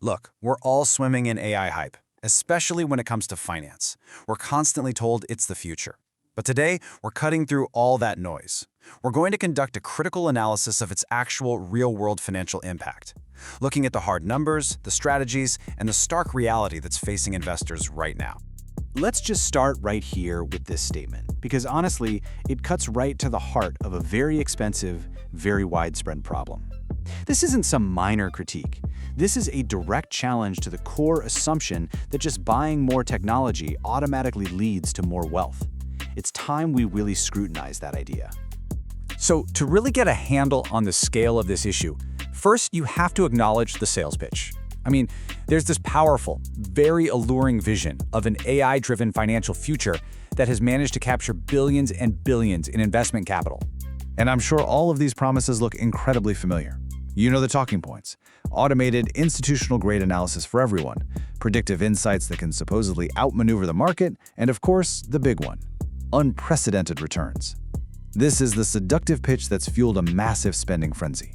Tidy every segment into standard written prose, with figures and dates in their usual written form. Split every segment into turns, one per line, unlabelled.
Look, we're all swimming in AI hype, especially when it comes to finance. We're constantly told it's the future. But today, we're cutting through all that noise. We're going to conduct a critical analysis of its actual real-world financial impact, looking at the hard numbers, the strategies, and the stark reality that's facing investors right now.
Let's just start right here with this statement, because honestly, it cuts right to the heart of a very expensive, very widespread problem. This isn't some minor critique. This is a direct challenge to the core assumption that just buying more technology automatically leads to more wealth. It's time we really scrutinize that idea.
So, to really get a handle on the scale of this issue, first you have to acknowledge the sales pitch. I mean, there's this powerful, very alluring vision of an AI-driven financial future that has managed to capture billions and billions in investment capital.
And I'm sure all of these promises look incredibly familiar. You know the talking points: automated, institutional-grade analysis for everyone, predictive insights that can supposedly outmaneuver the market, and of course, the big one: unprecedented returns. This is the seductive pitch that's fueled a massive spending frenzy.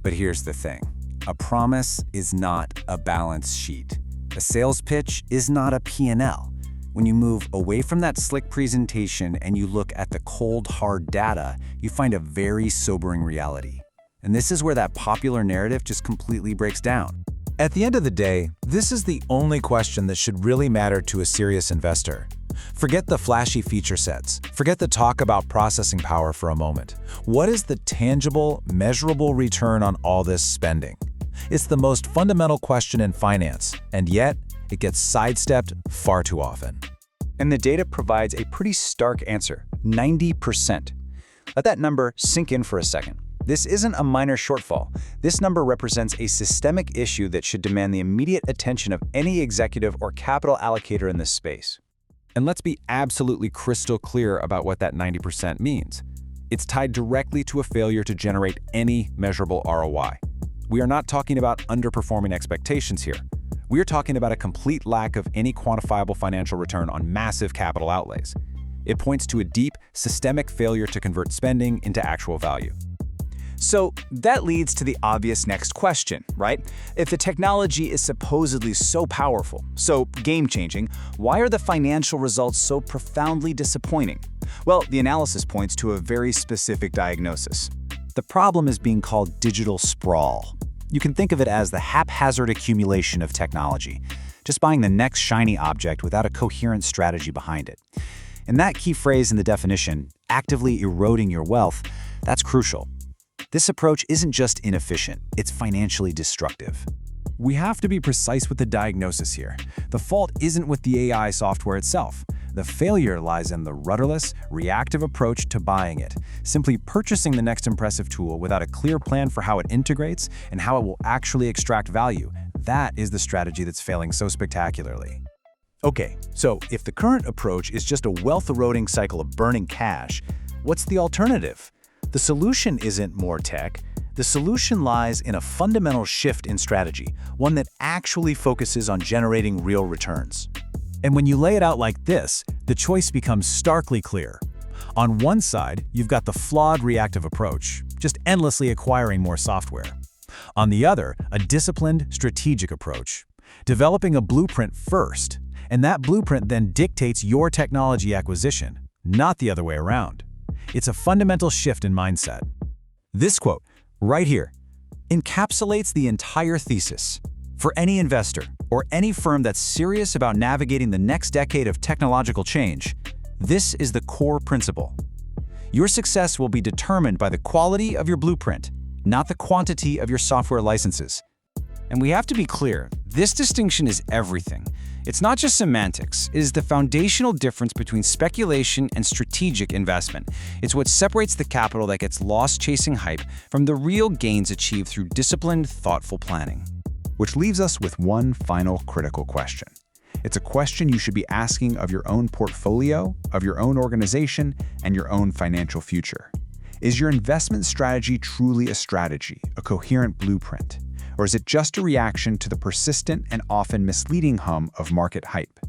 But here's the thing. A promise is not a balance sheet. A sales pitch is not a P&L. When you move away from that slick presentation and you look at the cold, hard data, you find a very sobering reality. And this is where that popular narrative just completely breaks down.
At the end of the day, this is the only question that should really matter to a serious investor. Forget the flashy feature sets. Forget the talk about processing power for a moment. What is the tangible, measurable return on all this spending? It's the most fundamental question in finance, and yet it gets sidestepped far too often.
And the data provides a pretty stark answer: 90%. Let that number sink in for a second. This isn't a minor shortfall. This number represents a systemic issue that should demand the immediate attention of any executive or capital allocator in this space.
And let's be absolutely crystal clear about what that 90% means. It's tied directly to a failure to generate any measurable ROI. We are not talking about underperforming expectations here. We are talking about a complete lack of any quantifiable financial return on massive capital outlays. It points to a deep, systemic failure to convert spending into actual value.
So that leads to the obvious next question, right? If the technology is supposedly so powerful, so game-changing, why are the financial results so profoundly disappointing? Well, the analysis points to a very specific diagnosis. The problem is being called digital sprawl. You can think of it as the haphazard accumulation of technology, just buying the next shiny object without a coherent strategy behind it. And that key phrase in the definition, actively eroding your wealth, that's crucial. This approach isn't just inefficient, it's financially destructive.
We have to be precise with the diagnosis here. The fault isn't with the AI software itself. The failure lies in the rudderless, reactive approach to buying it, simply purchasing the next impressive tool without a clear plan for how it integrates and how it will actually extract value. That is the strategy that's failing so spectacularly.
Okay, so if the current approach is just a wealth-eroding cycle of burning cash, what's the alternative? The solution isn't more tech. The solution lies in a fundamental shift in strategy, one that actually focuses on generating real returns.
And when you lay it out like this, the choice becomes starkly clear. On one side, you've got the flawed reactive approach, just endlessly acquiring more software. On the other, a disciplined, strategic approach, developing a blueprint first, and that blueprint then dictates your technology acquisition, not the other way around. It's a fundamental shift in mindset. This quote, right here, encapsulates the entire thesis. For any investor or any firm that's serious about navigating the next decade of technological change, this is the core principle. Your success will be determined by the quality of your blueprint, not the quantity of your software licenses. And we have to be clear, this distinction is everything. It's not just semantics, it is the foundational difference between speculation and strategic investment. It's what separates the capital that gets lost chasing hype from the real gains achieved through disciplined, thoughtful planning.
Which leaves us with one final critical question. It's a question you should be asking of your own portfolio, of your own organization, and your own financial future. Is your investment strategy truly a strategy, a coherent blueprint? Or is it just a reaction to the persistent and often misleading hum of market hype?